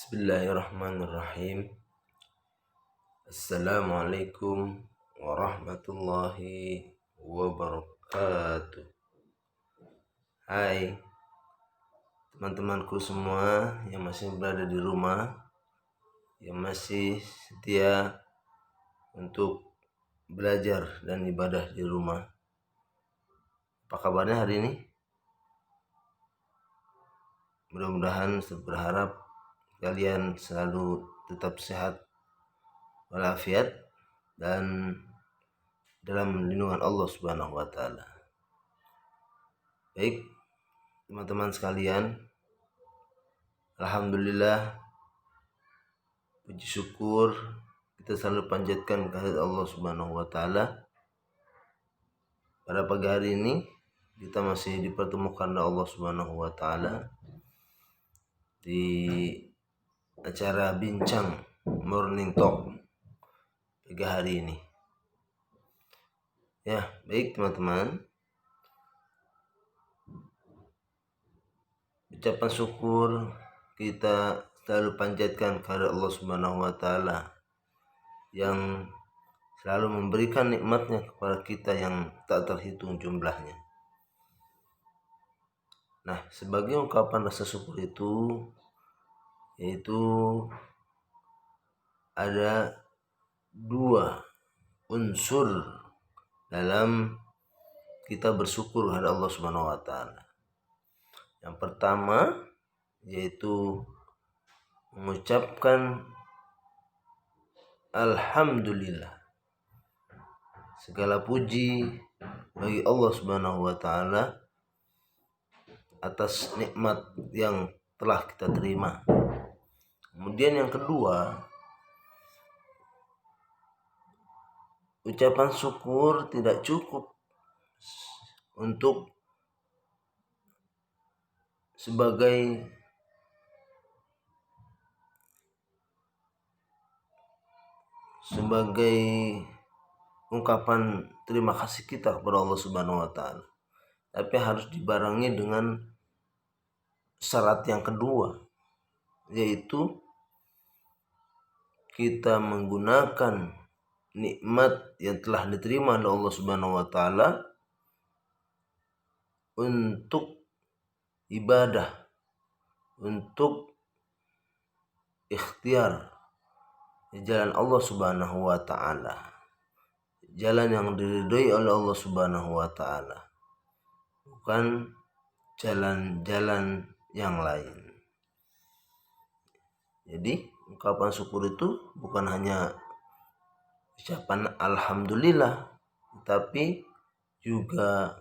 Bismillahirrahmanirrahim. Assalamualaikum warahmatullahi wabarakatuh. Hai teman-temanku semua yang masih berada di rumah, yang masih setia untuk belajar dan ibadah di rumah. Apa kabarnya hari ini? Mudah-mudahan saya berharap kalian selalu tetap sehat walafiat dan dalam lindungan Allah Subhanahu wa taala. Baik, teman-teman sekalian, alhamdulillah, puji syukur kita selalu panjatkan kehadirat Allah Subhanahu wa taala. Pada pagi hari ini kita masih dipertemukan oleh Allah Subhanahu wa taala di acara bincang Morning Talk pagi hari ini. Ya, baik teman-teman. Ucapan syukur kita selalu panjatkan kepada Allah Subhanahu wa taala yang selalu memberikan nikmatnya kepada kita yang tak terhitung jumlahnya. Nah, sebagai ungkapan rasa syukur itu yaitu ada dua unsur dalam kita bersyukur kepada Allah Subhanahu wa taala. Yang pertama yaitu mengucapkan alhamdulillah. Segala puji bagi Allah Subhanahu wa taala atas nikmat yang telah kita terima. Kemudian yang kedua, ucapan syukur tidak cukup untuk sebagai ungkapan terima kasih kita kepada Allah Subhanahu wa taala, tapi harus dibarengi dengan syarat yang kedua, yaitu kita menggunakan nikmat yang telah diterima oleh Allah Subhanahu wa taala untuk ibadah, untuk ikhtiar di jalan Allah Subhanahu wa taala, jalan yang diridhoi oleh Allah Subhanahu wa taala, bukan jalan-jalan yang lain. Jadi ungkapan syukur itu bukan hanya ucapan alhamdulillah, tapi juga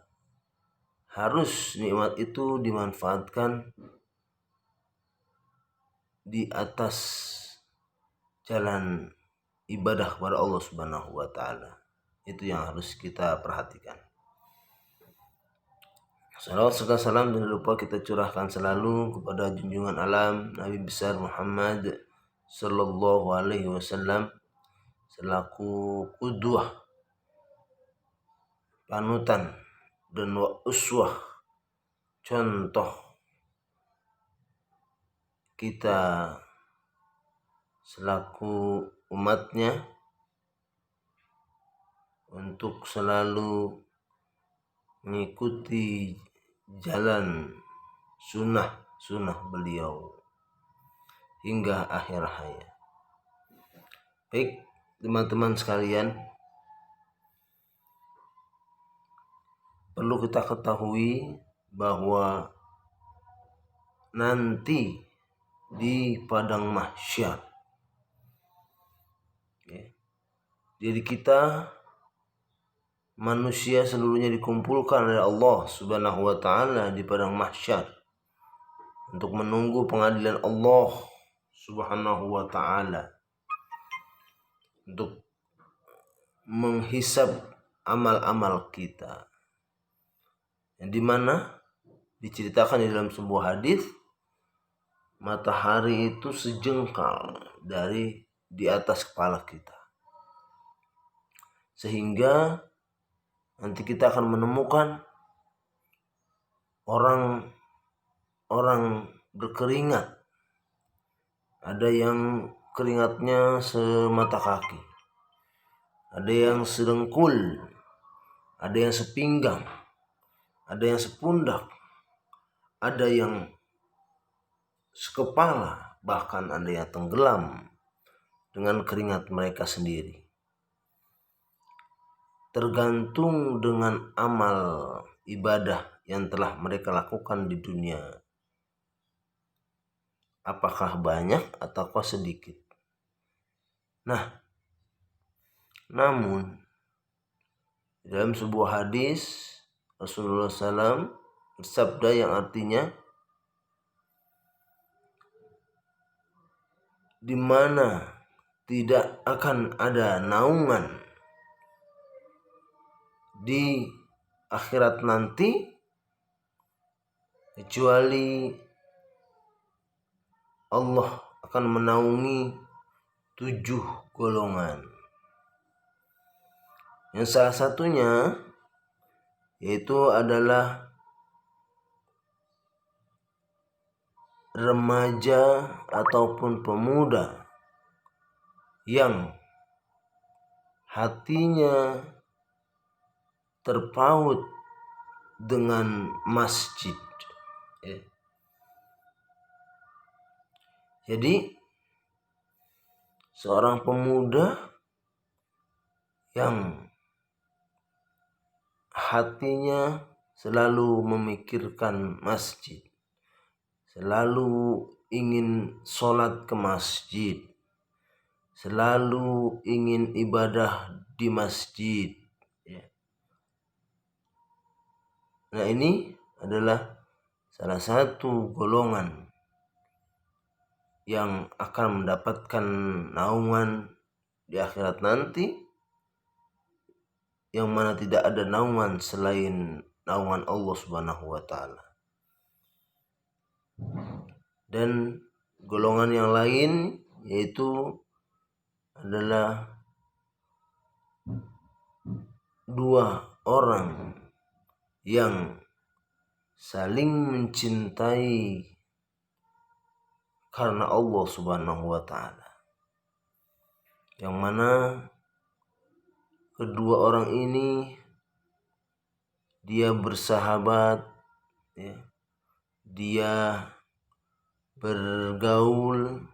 harus nikmat itu dimanfaatkan di atas jalan ibadah kepada Allah Subhanahu wa taala. Itu yang harus kita perhatikan. Salawat serta salam jangan lupa kita curahkan selalu kepada junjungan alam Nabi besar Muhammad sallallahu alaihi wasallam selaku qudwah, panutan dan uswah, contoh kita selaku umatnya untuk selalu mengikuti jalan sunnah beliau hingga akhir hayat. Baik teman-teman sekalian, perlu kita ketahui bahwa nanti di padang mahsyar diri kita manusia seluruhnya dikumpulkan oleh Allah Subhanahu wa taala di padang mahsyar untuk menunggu pengadilan Allah Subhanahu wa taala, untuk menghisab amal-amal kita. Yang dimana diceritakan di dalam sebuah hadis, matahari itu sejengkal dari di atas kepala kita, sehingga nanti kita akan menemukan orang berkeringat ada yang keringatnya semata kaki, ada yang sedengkul, ada yang sepinggang, ada yang sepundak, ada yang sekepala, bahkan ada yang tenggelam dengan keringat mereka sendiri. Tergantung dengan amal ibadah yang telah mereka lakukan di dunia, apakah banyak ataukah sedikit. Nah, namun dalam sebuah hadis Rasulullah SAW bersabda yang artinya, di mana tidak akan ada naungan di akhirat nanti kecuali Allah akan menaungi 7 golongan. Yang salah satunya yaitu adalah remaja ataupun pemuda yang hatinya terpaut dengan masjid. Jadi seorang pemuda yang hatinya selalu memikirkan masjid, selalu ingin sholat ke masjid, selalu ingin ibadah di masjid. Nah, ini adalah salah satu golongan yang akan mendapatkan naungan di akhirat nanti, yang mana tidak ada naungan selain naungan Allah Subhanahu wa Ta'ala. Dan golongan yang lain yaitu adalah 2 orang yang saling mencintai karena Allah Subhanahu wa Ta'ala, yang mana kedua orang ini dia bersahabat, dia bergaul,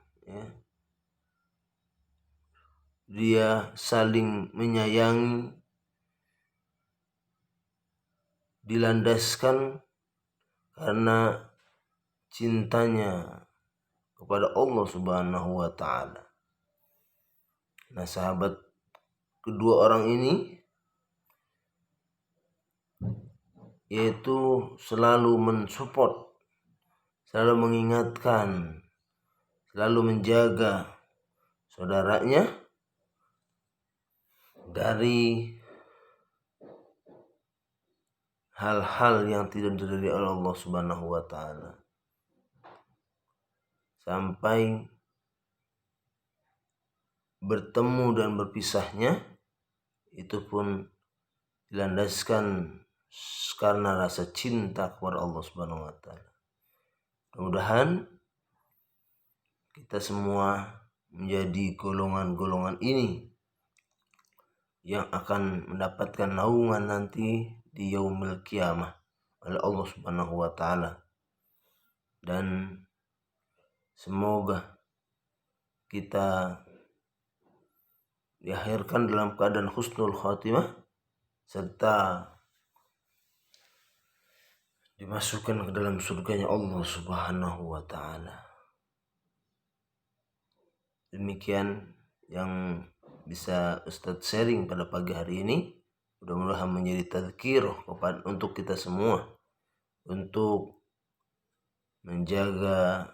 dia saling menyayangi, dilandaskan karena cintanya kepada Allah Subhanahu wa Ta'ala. Nah, sahabat kedua orang ini yaitu selalu mensupport, selalu mengingatkan, selalu menjaga saudaranya dari hal-hal yang tidak diridhai oleh Allah Subhanahu wa Ta'ala, sampai bertemu dan berpisahnya itu pun dilandaskan karena rasa cinta kepada Allah Subhanahu wa Ta'ala. Mudah-mudahan kita semua menjadi golongan-golongan ini yang akan mendapatkan naungan nanti di yaumil qiyamah oleh Allah Subhanahu wa Ta'ala. Dan semoga kita diakhirkan dalam keadaan husnul khatimah serta dimasukkan ke dalam surganya Allah Subhanahu wa Ta'ala. Demikian yang bisa Ustadz sharing pada pagi hari ini. Mudah-mudahan menjadi tadzkirah untuk kita semua untuk menjaga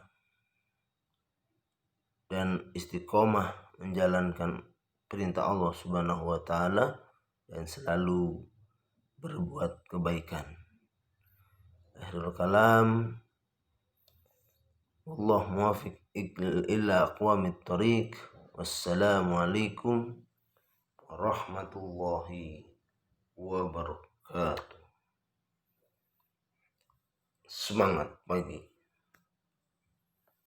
dan istiqomah menjalankan perintah Allah Subhanahu wa Ta'ala dan selalu berbuat kebaikan. Akhirul kalam, wallahu muwaffiq ila aqwamit thariq. Wassalamualaikum warahmatullahi wabarakatuh. Semangat pagi.